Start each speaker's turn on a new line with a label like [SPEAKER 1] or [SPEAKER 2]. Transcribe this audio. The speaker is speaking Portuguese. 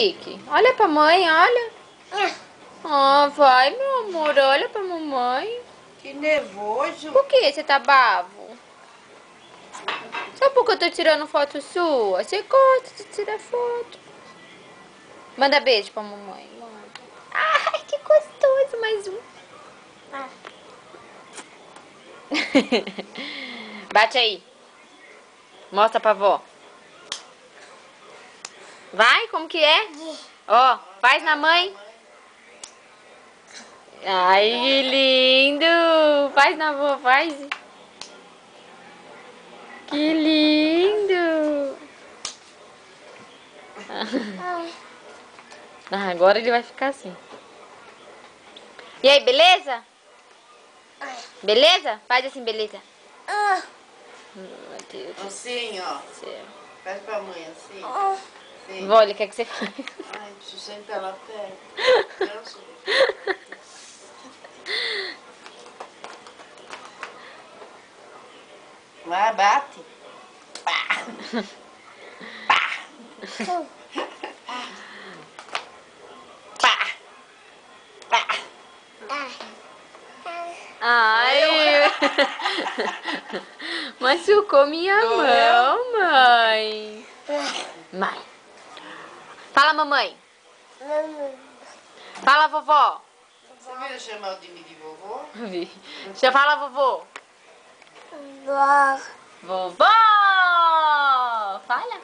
[SPEAKER 1] Chique. Olha pra mãe, olha. Ah, vai, meu amor, olha pra mamãe.
[SPEAKER 2] Que nervoso.
[SPEAKER 1] Por que você tá bravo? Só porque eu tô tirando foto sua? Você gosta de tirar foto. Manda beijo pra mamãe. Manda. Ai, que gostoso. Mais um. Bate aí. Mostra pra vó. Vai, como que é? Ó, faz na mãe. Ai, que lindo. Faz na vó, faz. Que lindo. Ah, agora ele vai ficar assim. E aí, beleza? Beleza? Faz assim, beleza. Meu Deus do
[SPEAKER 2] Assim, ó.
[SPEAKER 1] céu.
[SPEAKER 2] Faz pra mãe assim. Sim.
[SPEAKER 1] Vó, ele quer que você faça.
[SPEAKER 2] Ai, deixa eu sentar lá perto. Eu sou. Vai, bate. Pá. Pá. Pá. Pá.
[SPEAKER 1] Ai. Machucou minha mão, mãe. Mãe. Fala, mamãe. Fala, vovó.
[SPEAKER 2] Você viu eu chamar o de mim de vovô?
[SPEAKER 1] Vi. Deixa eu falar, vovô. Vovó. Fala.